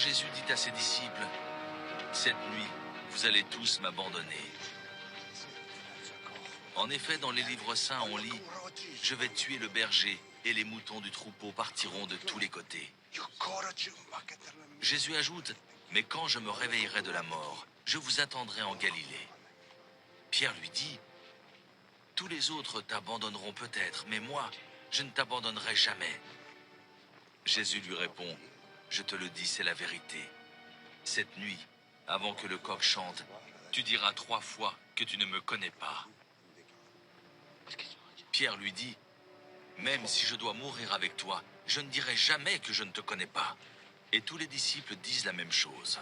Jésus dit à ses disciples, « Cette nuit, vous allez tous m'abandonner. » En effet, dans les livres saints, on lit, « Je vais tuer le berger, et les moutons du troupeau partiront de tous les côtés. » Jésus ajoute, « Mais quand je me réveillerai de la mort, je vous attendrai en Galilée. » Pierre lui dit, « Tous les autres t'abandonneront peut-être, mais moi, je ne t'abandonnerai jamais. » Jésus lui répond, « Je te le dis, c'est la vérité. Cette nuit, avant que le coq chante, tu diras 3 fois que tu ne me connais pas. » Pierre lui dit, « Même si je dois mourir avec toi, je ne dirai jamais que je ne te connais pas. » Et tous les disciples disent la même chose.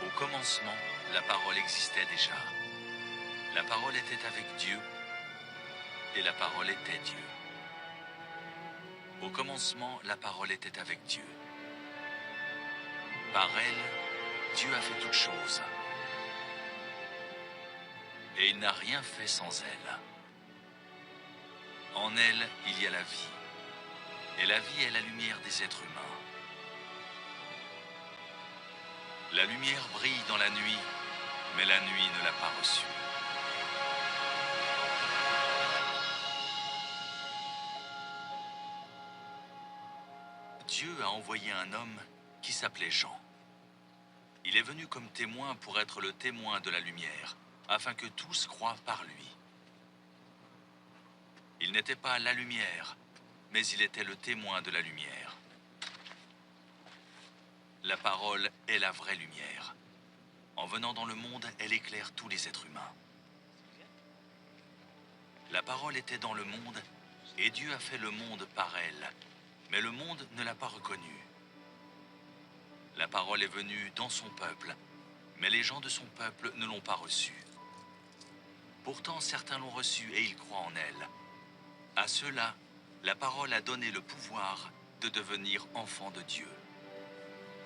Au commencement, la parole existait déjà. La parole était avec Dieu, et la parole était Dieu. Au commencement, la parole était avec Dieu. Par elle, Dieu a fait toutes choses. Et il n'a rien fait sans elle. En elle, il y a la vie. Et la vie est la lumière des êtres humains. La lumière brille dans la nuit, mais la nuit ne l'a pas reçue. Dieu a envoyé un homme qui s'appelait Jean. Il est venu comme témoin pour être le témoin de la lumière, afin que tous croient par lui. Il n'était pas la lumière, mais il était le témoin de la lumière. La parole est la vraie lumière. En venant dans le monde, elle éclaire tous les êtres humains. La parole était dans le monde, et Dieu a fait le monde par elle, mais le monde ne l'a pas reconnue. La parole est venue dans son peuple, mais les gens de son peuple ne l'ont pas reçue. Pourtant, certains l'ont reçue et ils croient en elle. À ceux-là, la parole a donné le pouvoir de devenir enfants de Dieu.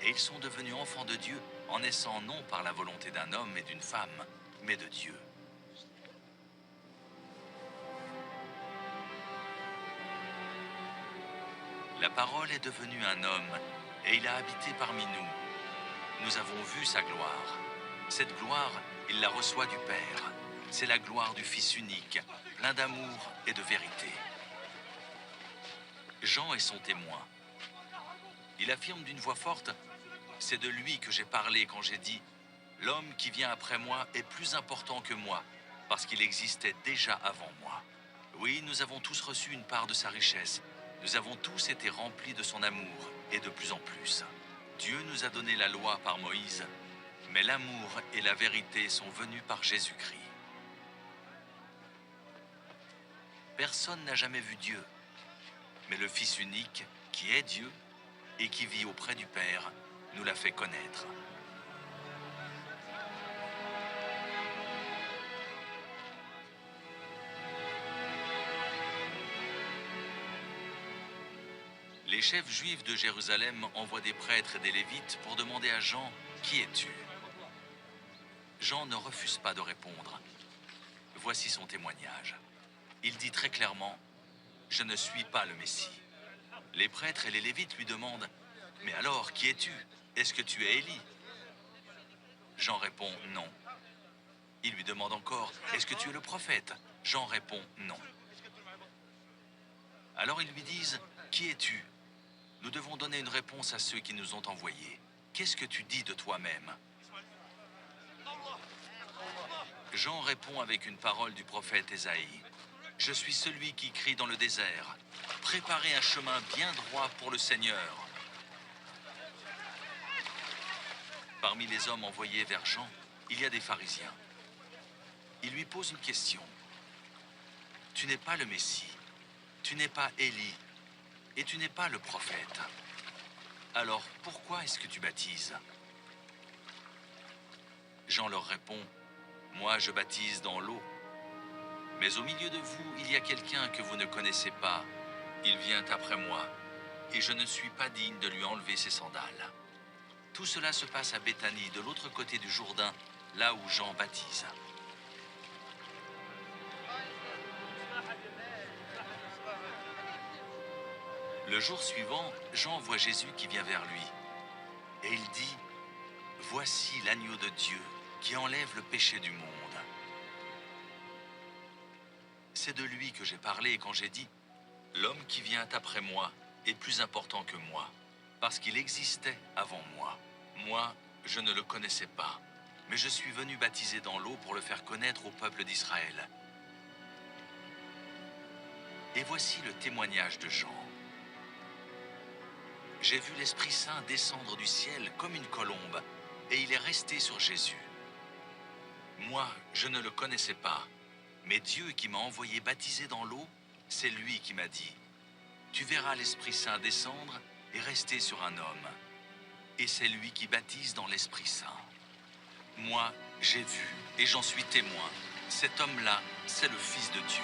Et ils sont devenus enfants de Dieu en naissant non par la volonté d'un homme et d'une femme, mais de Dieu. La parole est devenue un homme et il a habité parmi nous. Nous avons vu sa gloire. Cette gloire, il la reçoit du Père. C'est la gloire du Fils unique, plein d'amour et de vérité. Jean est son témoin. Il affirme d'une voix forte, « C'est de lui que j'ai parlé quand j'ai dit, l'homme qui vient après moi est plus important que moi, parce qu'il existait déjà avant moi. Oui, nous avons tous reçu une part de sa richesse. Nous avons tous été remplis de son amour, et de plus en plus. Dieu nous a donné la loi par Moïse, mais l'amour et la vérité sont venus par Jésus-Christ. Personne n'a jamais vu Dieu, mais le Fils unique, qui est Dieu, et qui vit auprès du Père, nous l'a fait connaître. Les chefs juifs de Jérusalem envoient des prêtres et des lévites pour demander à Jean, « Qui es-tu » Jean ne refuse pas de répondre. Voici son témoignage. Il dit très clairement, « Je ne suis pas le Messie. » Les prêtres et les lévites lui demandent, « Mais alors, qui es-tu? Est-ce que tu es Élie » Jean répond, « Non. » Il lui demande encore, « Est-ce que tu es le prophète » Jean répond, « Non. » Alors ils lui disent, « Qui es-tu » Nous devons donner une réponse à ceux qui nous ont envoyés. Qu'est-ce que tu dis de toi-même? Jean répond avec une parole du prophète Ésaïe. « Je suis celui qui crie dans le désert. Préparez un chemin bien droit pour le Seigneur. » Parmi les hommes envoyés vers Jean, il y a des pharisiens. Il lui pose une question. Tu n'es pas le Messie, tu n'es pas Élie, et tu n'es pas le prophète. Alors pourquoi est-ce que tu baptises? Jean leur répond, moi je baptise dans l'eau. Mais au milieu de vous, il y a quelqu'un que vous ne connaissez pas. Il vient après moi, et je ne suis pas digne de lui enlever ses sandales. Tout cela se passe à Béthanie, de l'autre côté du Jourdain, là où Jean baptise. Le jour suivant, Jean voit Jésus qui vient vers lui. Et il dit, voici l'agneau de Dieu qui enlève le péché du monde. C'est de lui que j'ai parlé quand j'ai dit, l'homme qui vient après moi est plus important que moi, parce qu'il existait avant moi. Moi, je ne le connaissais pas, mais je suis venu baptiser dans l'eau pour le faire connaître au peuple d'Israël. Et voici le témoignage de Jean. J'ai vu l'Esprit Saint descendre du ciel comme une colombe, et il est resté sur Jésus. Moi, je ne le connaissais pas, mais Dieu qui m'a envoyé baptiser dans l'eau, c'est lui qui m'a dit, tu verras l'Esprit Saint descendre et rester sur un homme. Et c'est lui qui baptise dans l'Esprit Saint. Moi, j'ai vu et j'en suis témoin. Cet homme-là, c'est le Fils de Dieu.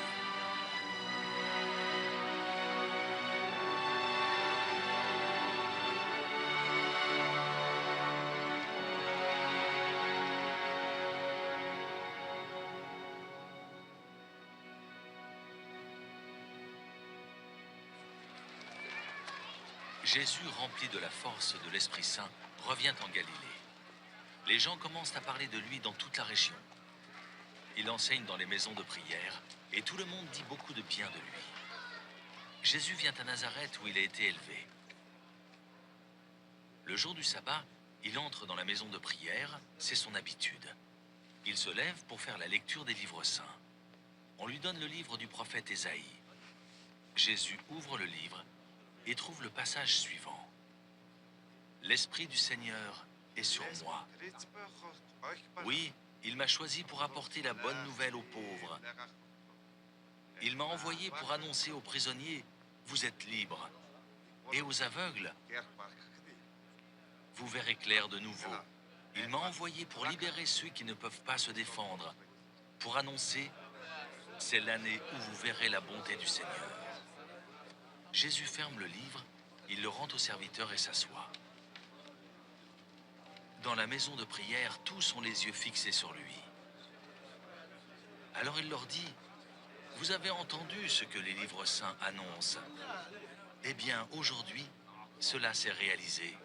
Jésus, rempli de la force de l'Esprit Saint, revient en Galilée. Les gens commencent à parler de lui dans toute la région. Il enseigne dans les maisons de prière et tout le monde dit beaucoup de bien de lui. Jésus vient à Nazareth où il a été élevé. Le jour du sabbat, il entre dans la maison de prière, c'est son habitude. Il se lève pour faire la lecture des livres saints. On lui donne le livre du prophète Ésaïe. Jésus ouvre le livre et trouve le passage suivant. L'Esprit du Seigneur est sur moi. Oui, il m'a choisi pour apporter la bonne nouvelle aux pauvres. Il m'a envoyé pour annoncer aux prisonniers, vous êtes libres. Et aux aveugles, vous verrez clair de nouveau. Il m'a envoyé pour libérer ceux qui ne peuvent pas se défendre, pour annoncer, c'est l'année où vous verrez la bonté du Seigneur. Jésus ferme le livre, il le rend au serviteur et s'assoit. Dans la maison de prière, tous ont les yeux fixés sur lui. Alors il leur dit, vous avez entendu ce que les livres saints annoncent. Eh bien, aujourd'hui, cela s'est réalisé.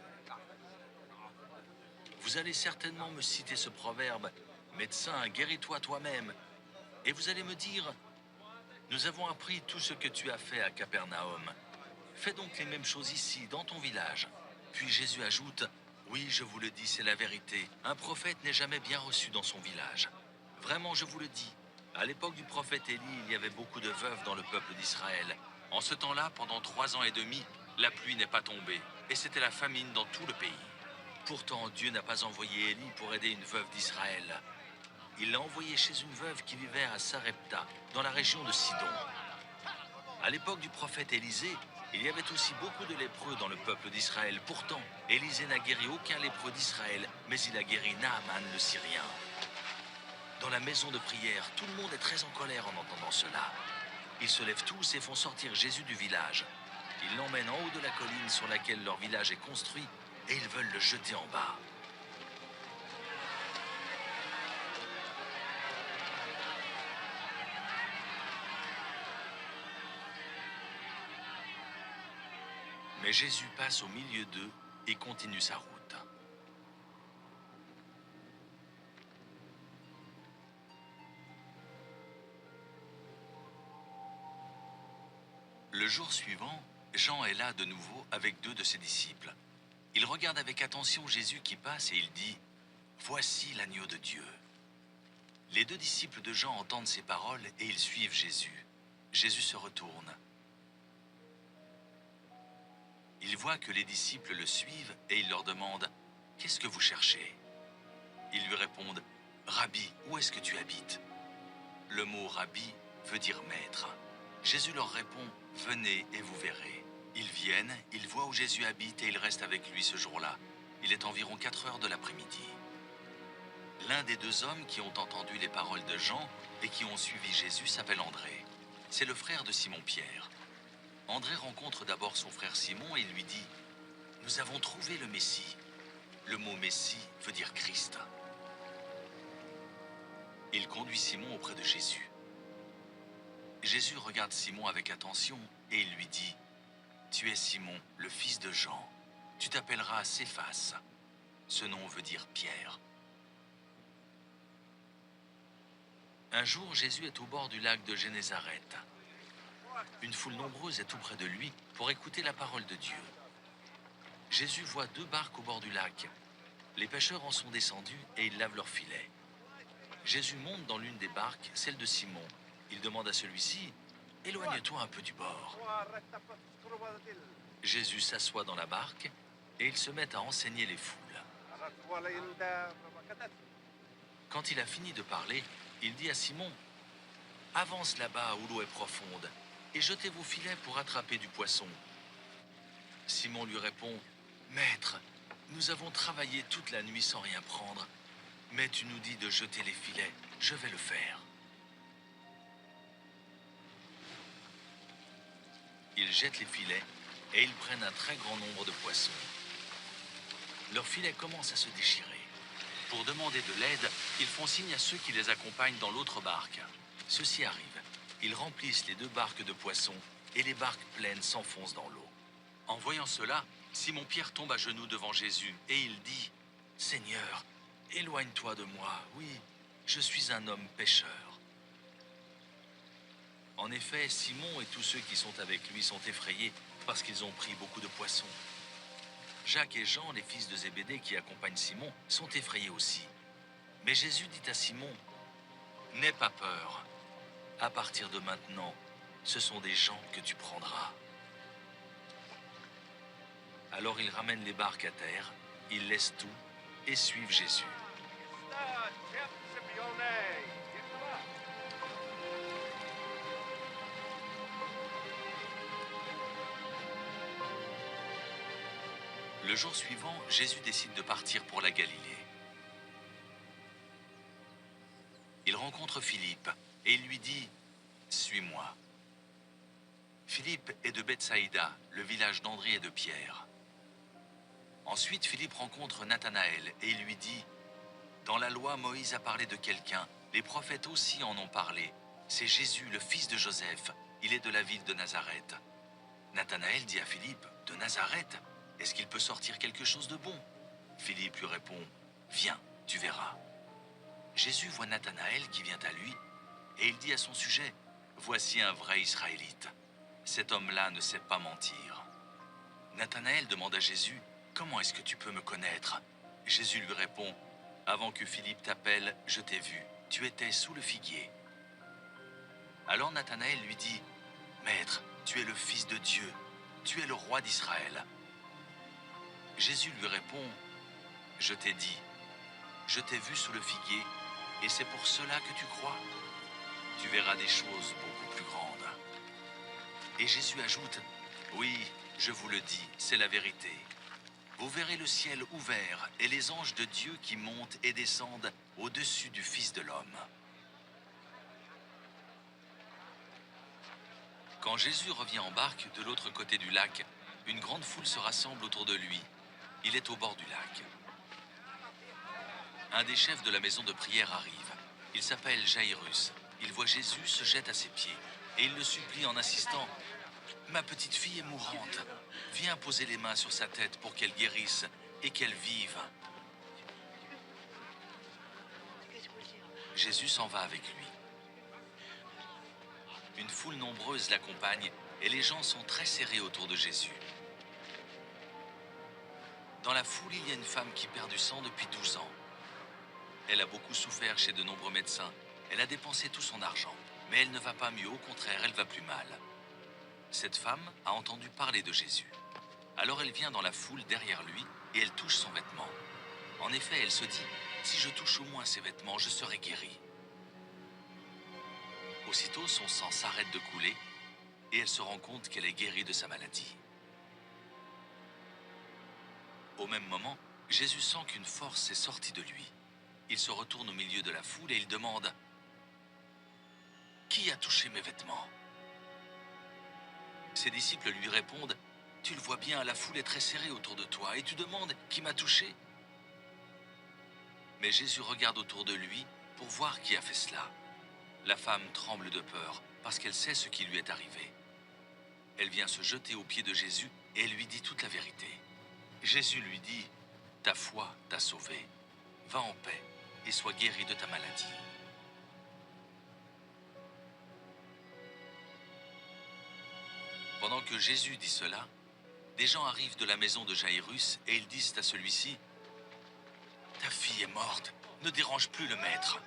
Vous allez certainement me citer ce proverbe, médecin, guéris-toi toi-même. Et vous allez me dire, nous avons appris tout ce que tu as fait à Capernaum. Fais donc les mêmes choses ici, dans ton village. Puis Jésus ajoute, oui, je vous le dis, c'est la vérité. Un prophète n'est jamais bien reçu dans son village. Vraiment, je vous le dis. À l'époque du prophète Élie, il y avait beaucoup de veuves dans le peuple d'Israël. En ce temps-là, pendant 3 ans et demi, la pluie n'est pas tombée. Et c'était la famine dans tout le pays. Pourtant, Dieu n'a pas envoyé Élie pour aider une veuve d'Israël. Il l'a envoyé chez une veuve qui vivait à Sarepta, dans la région de Sidon. À l'époque du prophète Élisée, il y avait aussi beaucoup de lépreux dans le peuple d'Israël. Pourtant, Élisée n'a guéri aucun lépreux d'Israël, mais il a guéri Naaman le Syrien. Dans la maison de prière, tout le monde est très en colère en entendant cela. Ils se lèvent tous et font sortir Jésus du village. Ils l'emmènent en haut de la colline sur laquelle leur village est construit et ils veulent le jeter en bas. Mais Jésus passe au milieu d'eux et continue sa route. Le jour suivant, Jean est là de nouveau avec 2 de ses disciples. Il regarde avec attention Jésus qui passe et il dit « Voici l'agneau de Dieu ». Les 2 disciples de Jean entendent ces paroles et ils suivent Jésus. Jésus se retourne. Il voit que les disciples le suivent et il leur demande « Qu'est-ce que vous cherchez ?» Ils lui répondent « Rabbi, où est-ce que tu habites ?» Le mot rabbi veut dire maître. Jésus leur répond, venez et vous verrez. Ils viennent, ils voient où Jésus habite et ils restent avec lui ce jour-là. Il est environ 4 heures de l'après-midi. L'un des deux hommes qui ont entendu les paroles de Jean et qui ont suivi Jésus s'appelle André. C'est le frère de Simon-Pierre. André rencontre d'abord son frère Simon et lui dit « Nous avons trouvé le Messie ». Le mot Messie veut dire Christ. Il conduit Simon auprès de Jésus. Jésus regarde Simon avec attention et il lui dit « Tu es Simon, le fils de Jean. Tu t'appelleras Céphas. » Ce nom veut dire Pierre. Un jour, Jésus est au bord du lac de Génézareth. Une foule nombreuse est tout près de lui pour écouter la parole de Dieu. Jésus voit 2 barques au bord du lac. Les pêcheurs en sont descendus et ils lavent leurs filets. Jésus monte dans l'une des barques, celle de Simon. Il demande à celui-ci « Éloigne-toi un peu du bord ». Jésus s'assoit dans la barque et il se met à enseigner les foules. Quand il a fini de parler, il dit à Simon « Avance là-bas où l'eau est profonde et jetez vos filets pour attraper du poisson. » Simon lui répond « Maître, nous avons travaillé toute la nuit sans rien prendre, mais tu nous dis de jeter les filets, je vais le faire. » Ils jettent les filets et ils prennent un très grand nombre de poissons. Leurs filets commencent à se déchirer. Pour demander de l'aide, ils font signe à ceux qui les accompagnent dans l'autre barque. Ceux-ci arrivent. Ils remplissent les 2 barques de poissons et les barques pleines s'enfoncent dans l'eau. En voyant cela, Simon-Pierre tombe à genoux devant Jésus et il dit « Seigneur, éloigne-toi de moi, oui, je suis un homme pécheur. » En effet, Simon et tous ceux qui sont avec lui sont effrayés parce qu'ils ont pris beaucoup de poissons. Jacques et Jean, les fils de Zébédée qui accompagnent Simon, sont effrayés aussi. Mais Jésus dit à Simon, « N'aie pas peur. À partir de maintenant, ce sont des gens que tu prendras. » Alors ils ramènent les barques à terre, ils laissent tout et suivent Jésus. Le jour suivant, Jésus décide de partir pour la Galilée. Il rencontre Philippe et il lui dit « Suis-moi ». Philippe est de Bethsaïda, le village d'André et de Pierre. Ensuite, Philippe rencontre Nathanaël et il lui dit « Dans la loi, Moïse a parlé de quelqu'un, les prophètes aussi en ont parlé. C'est Jésus, le fils de Joseph, il est de la ville de Nazareth. » Nathanaël dit à Philippe « De Nazareth ? Est-ce qu'il peut sortir quelque chose de bon ?» Philippe lui répond « Viens, tu verras. » Jésus voit Nathanaël qui vient à lui et il dit à son sujet « Voici un vrai Israélite. Cet homme-là ne sait pas mentir. » Nathanaël demande à Jésus « Comment est-ce que tu peux me connaître ?» Jésus lui répond « Avant que Philippe t'appelle, je t'ai vu. Tu étais sous le figuier. » Alors Nathanaël lui dit « Maître, tu es le Fils de Dieu. Tu es le roi d'Israël. » Jésus lui répond « Je t'ai dit, je t'ai vu sous le figuier, et c'est pour cela que tu crois. Tu verras des choses beaucoup plus grandes. » Et Jésus ajoute « Oui, je vous le dis, c'est la vérité. Vous verrez le ciel ouvert et les anges de Dieu qui montent et descendent au-dessus du Fils de l'homme. » Quand Jésus revient en barque de l'autre côté du lac, une grande foule se rassemble autour de lui. Il est au bord du lac. Un des chefs de la maison de prière arrive. Il s'appelle Jairus. Il voit Jésus, se jette à ses pieds et il le supplie en insistant « Ma petite fille est mourante. Viens poser les mains sur sa tête pour qu'elle guérisse et qu'elle vive. » Jésus s'en va avec lui. Une foule nombreuse l'accompagne et les gens sont très serrés autour de Jésus. Dans la foule, il y a une femme qui perd du sang depuis 12 ans. Elle a beaucoup souffert chez de nombreux médecins. Elle a dépensé tout son argent, mais elle ne va pas mieux, au contraire, elle va plus mal. Cette femme a entendu parler de Jésus. Alors elle vient dans la foule derrière lui et elle touche son vêtement. En effet, elle se dit « Si je touche au moins ses vêtements, je serai guérie. » Aussitôt, son sang s'arrête de couler et elle se rend compte qu'elle est guérie de sa maladie. Au même moment, Jésus sent qu'une force est sortie de lui. Il se retourne au milieu de la foule et il demande « Qui a touché mes vêtements ?» Ses disciples lui répondent « Tu le vois bien, la foule est très serrée autour de toi et tu demandes qui m'a touché ?» Mais Jésus regarde autour de lui pour voir qui a fait cela. La femme tremble de peur parce qu'elle sait ce qui lui est arrivé. Elle vient se jeter aux pieds de Jésus et elle lui dit toute la vérité. Jésus lui dit « Ta foi t'a sauvé. Va en paix et sois guéri de ta maladie. » Pendant que Jésus dit cela, des gens arrivent de la maison de Jaïrus et ils disent à celui-ci « Ta fille est morte, ne dérange plus le maître. »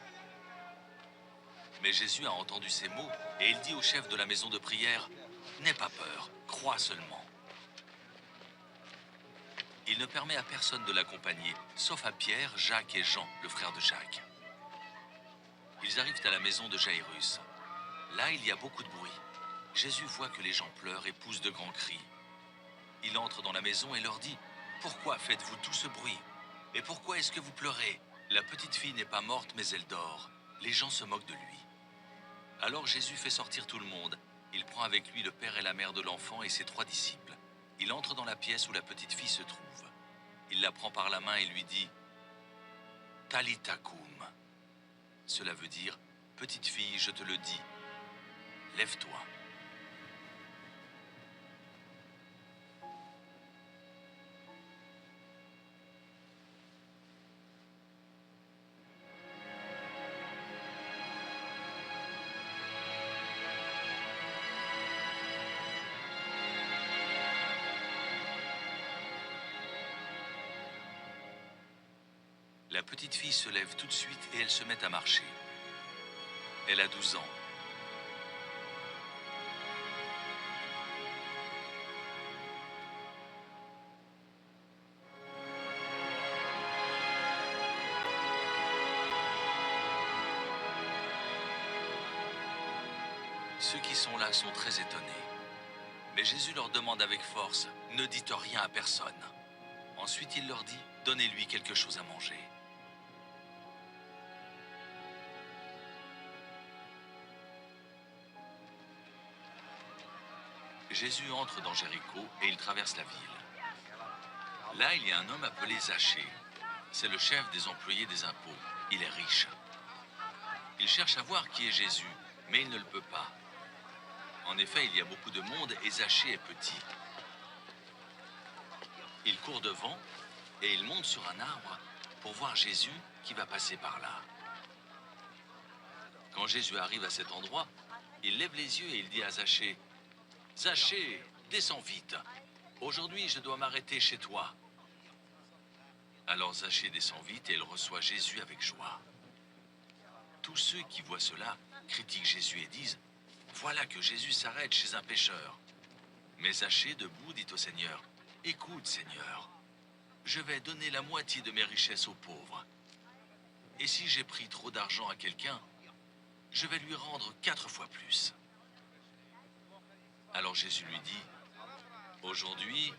Mais Jésus a entendu ces mots et il dit au chef de la maison de prière « N'aie pas peur, crois seulement. » Il ne permet à personne de l'accompagner, sauf à Pierre, Jacques et Jean, le frère de Jacques. Ils arrivent à la maison de Jaïrus. Là, il y a beaucoup de bruit. Jésus voit que les gens pleurent et poussent de grands cris. Il entre dans la maison et leur dit « Pourquoi faites-vous tout ce bruit? Et pourquoi est-ce que vous pleurez? La petite fille n'est pas morte, mais elle dort. » Les gens se moquent de lui. Alors Jésus fait sortir tout le monde. Il prend avec lui le père et la mère de l'enfant et ses 3 disciples. Il entre dans la pièce où la petite fille se trouve. Il la prend par la main et lui dit « Talitha koum ». Cela veut dire « Petite fille, je te le dis, lève-toi ». La petite fille se lève tout de suite et elle se met à marcher. Elle a 12 ans. Ceux qui sont là sont très étonnés. Mais Jésus leur demande avec force, ne dites rien à personne. Ensuite il leur dit, donnez-lui quelque chose à manger. Jésus entre dans Jéricho et il traverse la ville. Là, il y a un homme appelé Zachée. C'est le chef des employés des impôts. Il est riche. Il cherche à voir qui est Jésus, mais il ne le peut pas. En effet, il y a beaucoup de monde et Zachée est petit. Il court devant et il monte sur un arbre pour voir Jésus qui va passer par là. Quand Jésus arrive à cet endroit, il lève les yeux et il dit à Zachée, « Zachée, descends vite. Aujourd'hui, je dois m'arrêter chez toi. » Alors Zachée descend vite et il reçoit Jésus avec joie. Tous ceux qui voient cela critiquent Jésus et disent « Voilà que Jésus s'arrête chez un pécheur. » Mais Zachée, debout, dit au Seigneur « Écoute, Seigneur, je vais donner la moitié de mes richesses aux pauvres. Et si j'ai pris trop d'argent à quelqu'un, je vais lui rendre 4 fois plus. » Alors Jésus lui dit « Aujourd'hui,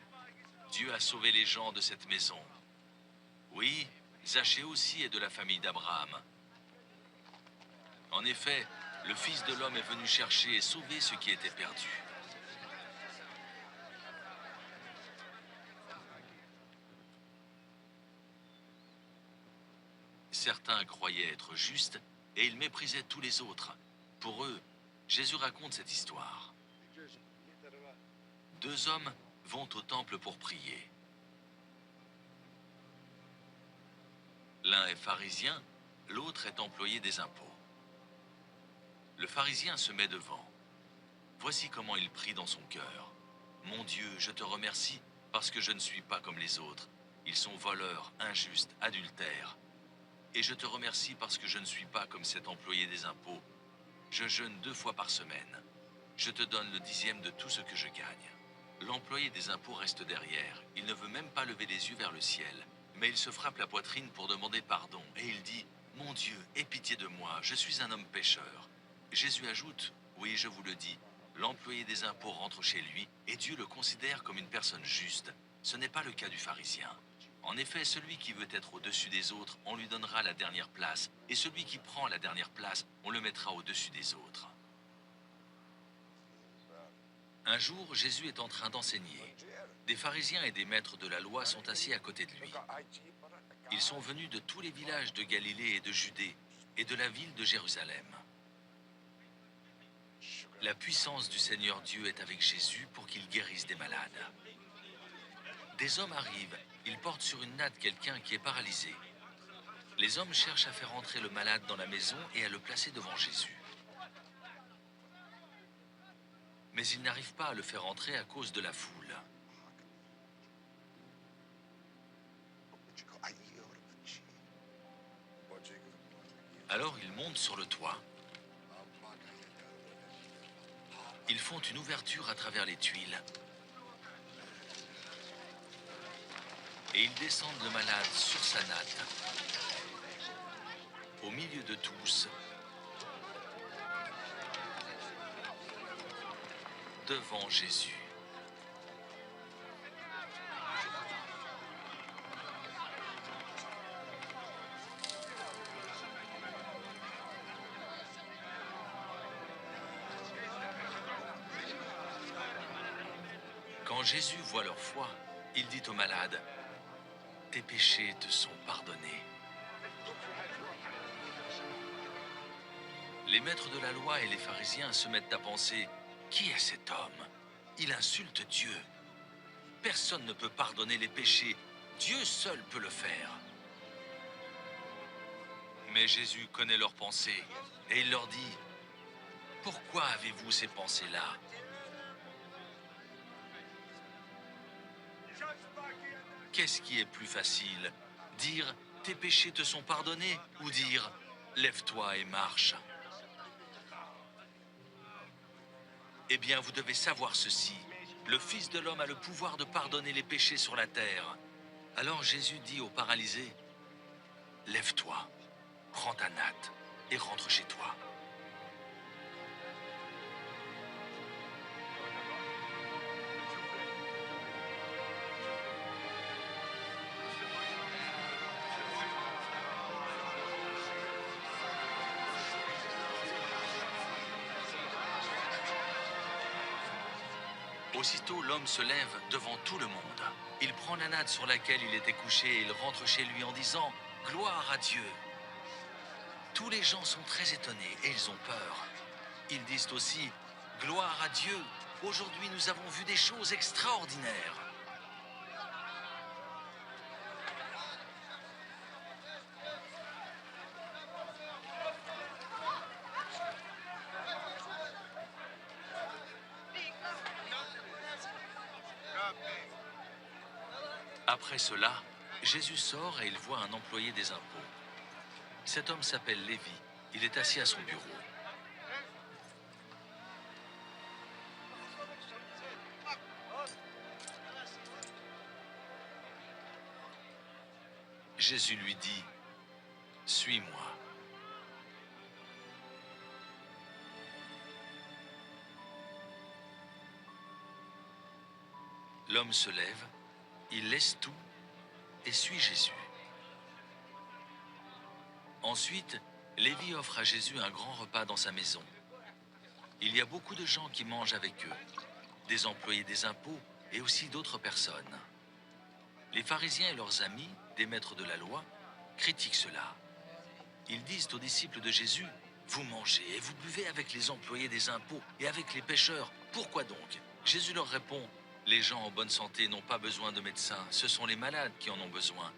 Dieu a sauvé les gens de cette maison. Oui, Zachée aussi est de la famille d'Abraham. En effet, le Fils de l'homme est venu chercher et sauver ce qui était perdu. » Certains croyaient être justes et ils méprisaient tous les autres. Pour eux, Jésus raconte cette histoire. 2 hommes vont au temple pour prier. L'un est pharisien, l'autre est employé des impôts. Le pharisien se met devant. Voici comment il prie dans son cœur. « Mon Dieu, je te remercie parce que je ne suis pas comme les autres. Ils sont voleurs, injustes, adultères. Et je te remercie parce que je ne suis pas comme cet employé des impôts. Je jeûne 2 fois par semaine. Je te donne le 10e de tout ce que je gagne. » L'employé des impôts reste derrière. Il ne veut même pas lever les yeux vers le ciel. Mais il se frappe la poitrine pour demander pardon. Et il dit « Mon Dieu, aie pitié de moi, je suis un homme pécheur. » Jésus ajoute, oui, je vous le dis, l'employé des impôts rentre chez lui et Dieu le considère comme une personne juste. Ce n'est pas le cas du pharisien. En effet, celui qui veut être au-dessus des autres, on lui donnera la dernière place, et celui qui prend la dernière place, on le mettra au-dessus des autres. Un jour, Jésus est en train d'enseigner. Des pharisiens et des maîtres de la loi sont assis à côté de lui. Ils sont venus de tous les villages de Galilée et de Judée, et de la ville de Jérusalem. La puissance du Seigneur Dieu est avec Jésus pour qu'il guérisse des malades. Des hommes arrivent, ils portent sur une natte quelqu'un qui est paralysé. Les hommes cherchent à faire entrer le malade dans la maison et à le placer devant Jésus. Mais ils n'arrivent pas à le faire entrer à cause de la foule. Alors ils montent sur le toit. Ils font une ouverture à travers les tuiles. Et ils descendent le malade sur sa natte. Au milieu de tous, devant Jésus. Quand Jésus voit leur foi, il dit au malade, « Tes péchés te sont pardonnés. » Les maîtres de la loi et les pharisiens se mettent à penser, « Qui est cet homme? Il insulte Dieu. Personne ne peut pardonner les péchés. Dieu seul peut le faire. » Mais Jésus connaît leurs pensées et il leur dit, « Pourquoi avez-vous ces pensées-là? Qu'est-ce qui est plus facile? Dire « Tes péchés te sont pardonnés » ou dire « Lève-toi et marche ». Eh bien, vous devez savoir ceci. Le Fils de l'homme a le pouvoir de pardonner les péchés sur la terre. Alors Jésus dit au paralysé, « Lève-toi, prends ta natte et rentre chez toi. » Aussitôt, l'homme se lève devant tout le monde. Il prend la natte sur laquelle il était couché et il rentre chez lui en disant « Gloire à Dieu !» Tous les gens sont très étonnés et ils ont peur. Ils disent aussi « Gloire à Dieu! Aujourd'hui, nous avons vu des choses extraordinaires. » Après cela, Jésus sort et il voit un employé des impôts. Cet homme s'appelle Lévi. Il est assis à son bureau. Jésus lui dit, « Suis-moi. » L'homme se lève, il laisse tout et suit Jésus. Ensuite, Lévi offre à Jésus un grand repas dans sa maison. Il y a beaucoup de gens qui mangent avec eux, des employés des impôts et aussi d'autres personnes. Les pharisiens et leurs amis, des maîtres de la loi, critiquent cela. Ils disent aux disciples de Jésus, « Vous mangez et vous buvez avec les employés des impôts et avec les pécheurs. Pourquoi donc ?» Jésus leur répond, « Les gens en bonne santé n'ont pas besoin de médecins, ce sont les malades qui en ont besoin.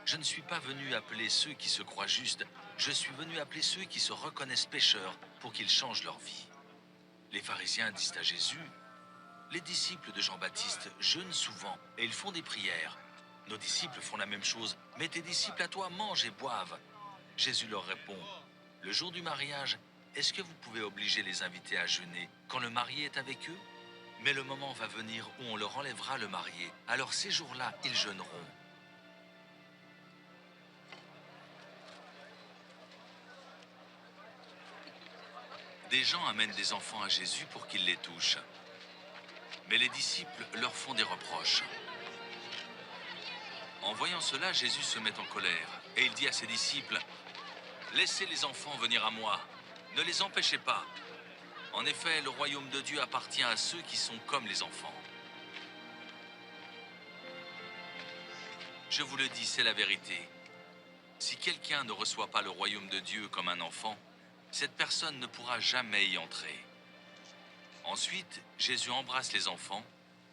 Je ne suis pas venu appeler ceux qui se croient justes, je suis venu appeler ceux qui se reconnaissent pécheurs pour qu'ils changent leur vie. » Les pharisiens disent à Jésus, « Les disciples de Jean-Baptiste jeûnent souvent et ils font des prières. Nos disciples font la même chose, mais tes disciples à toi mangent et boivent. » Jésus leur répond, « Le jour du mariage, est-ce que vous pouvez obliger les invités à jeûner quand le marié est avec eux? Mais le moment va venir où on leur enlèvera le marié, alors ces jours-là, ils jeûneront. » Des gens amènent des enfants à Jésus pour qu'il les touche. Mais les disciples leur font des reproches. En voyant cela, Jésus se met en colère et il dit à ses disciples, « Laissez les enfants venir à moi, ne les empêchez pas. En effet, le royaume de Dieu appartient à ceux qui sont comme les enfants. » Je vous le dis, c'est la vérité. Si quelqu'un ne reçoit pas le royaume de Dieu comme un enfant, cette personne ne pourra jamais y entrer. Ensuite, Jésus embrasse les enfants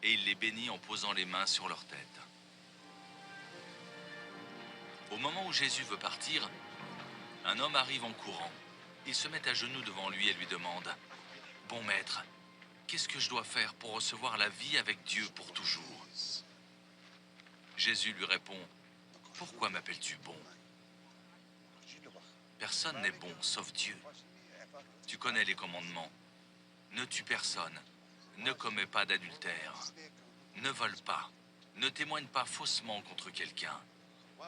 et il les bénit en posant les mains sur leur tête. Au moment où Jésus veut partir, un homme arrive en courant. Il se met à genoux devant lui et lui demande, « Bon maître, qu'est-ce que je dois faire pour recevoir la vie avec Dieu pour toujours ?» Jésus lui répond, « Pourquoi m'appelles-tu bon ? Personne n'est bon sauf Dieu. Tu connais les commandements. Ne tue personne, ne commets pas d'adultère, ne vole pas, ne témoigne pas faussement contre quelqu'un,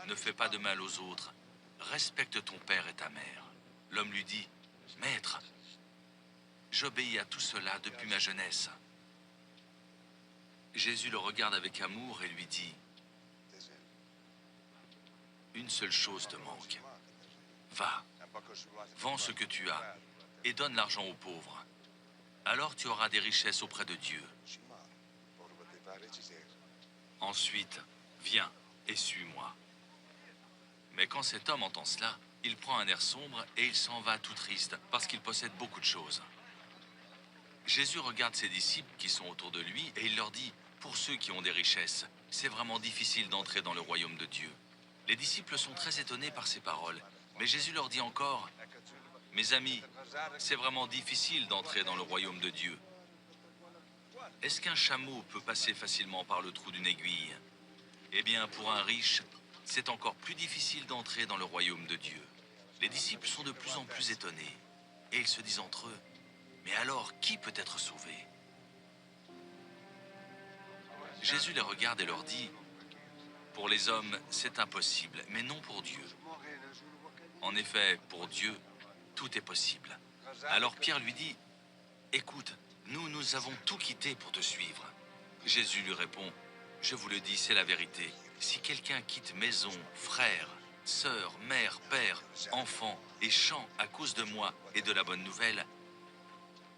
ne fais pas de mal aux autres, respecte ton père et ta mère. » L'homme lui dit, « Maître, j'obéis à tout cela depuis ma jeunesse. » Jésus le regarde avec amour et lui dit, « Une seule chose te manque. Va, vends ce que tu as et donne l'argent aux pauvres. Alors tu auras des richesses auprès de Dieu. Ensuite, viens et suis-moi. » Mais quand cet homme entend cela, il prend un air sombre et il s'en va tout triste parce qu'il possède beaucoup de choses. Jésus regarde ses disciples qui sont autour de lui et il leur dit, « Pour ceux qui ont des richesses, c'est vraiment difficile d'entrer dans le royaume de Dieu. » Les disciples sont très étonnés par ces paroles, mais Jésus leur dit encore, « Mes amis, c'est vraiment difficile d'entrer dans le royaume de Dieu. Est-ce qu'un chameau peut passer facilement par le trou d'une aiguille? Eh bien, pour un riche, c'est encore plus difficile d'entrer dans le royaume de Dieu. » Les disciples sont de plus en plus étonnés, et ils se disent entre eux, « Mais alors, qui peut être sauvé ?» Jésus les regarde et leur dit, « Pour les hommes, c'est impossible, mais non pour Dieu. En effet, pour Dieu, tout est possible. » Alors Pierre lui dit, « Écoute, nous avons tout quitté pour te suivre. » Jésus lui répond, « Je vous le dis, c'est la vérité. Si quelqu'un quitte maison, frères, sœurs, mère, père, enfants et champs à cause de moi et de la bonne nouvelle,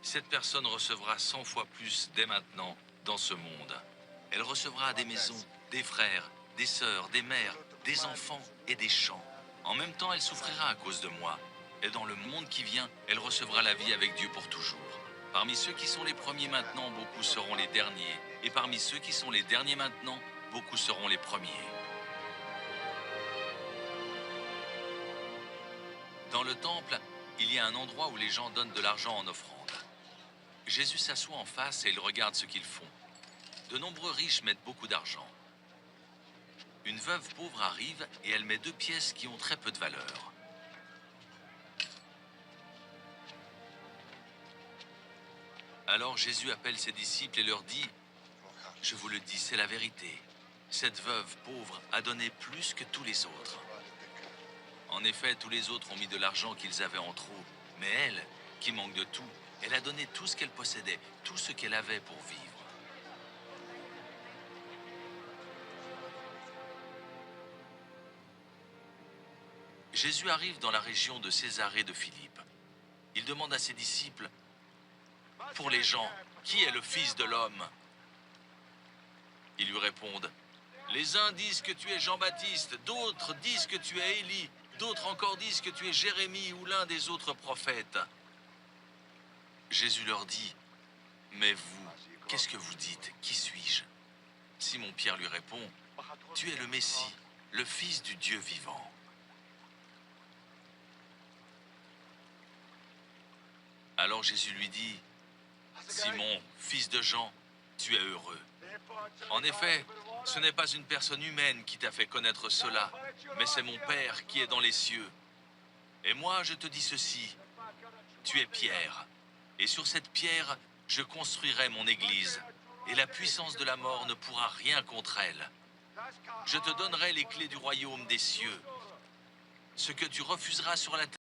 cette personne recevra 100 fois plus dès maintenant dans ce monde. Elle recevra des maisons, des frères, des sœurs, des mères, des enfants et des champs. En même temps, elle souffrira à cause de moi. Et dans le monde qui vient, elle recevra la vie avec Dieu pour toujours. Parmi ceux qui sont les premiers maintenant, beaucoup seront les derniers. Et parmi ceux qui sont les derniers maintenant, beaucoup seront les premiers. » Dans le temple, il y a un endroit où les gens donnent de l'argent en offrande. Jésus s'assoit en face et il regarde ce qu'ils font. De nombreux riches mettent beaucoup d'argent. Une veuve pauvre arrive et elle met 2 pièces qui ont très peu de valeur. Alors Jésus appelle ses disciples et leur dit, « Je vous le dis, c'est la vérité. Cette veuve pauvre a donné plus que tous les autres. En effet, tous les autres ont mis de l'argent qu'ils avaient en trop, mais elle, qui manque de tout, elle a donné tout ce qu'elle possédait, tout ce qu'elle avait pour vivre. » Jésus arrive dans la région de Césarée de Philippe. Il demande à ses disciples, « Pour les gens, qui est le Fils de l'homme ?» Ils lui répondent, « Les uns disent que tu es Jean-Baptiste, d'autres disent que tu es Élie, d'autres encore disent que tu es Jérémie ou l'un des autres prophètes. » Jésus leur dit, « Mais vous, qu'est-ce que vous dites? Qui suis-je » Simon-Pierre lui répond, « Tu es le Messie, le Fils du Dieu vivant. » Alors Jésus lui dit, « Simon, fils de Jean, tu es heureux. En effet, ce n'est pas une personne humaine qui t'a fait connaître cela, mais c'est mon Père qui est dans les cieux. Et moi, je te dis ceci, tu es Pierre, et sur cette pierre, je construirai mon église, et la puissance de la mort ne pourra rien contre elle. Je te donnerai les clés du royaume des cieux. Ce que tu refuseras sur la terre,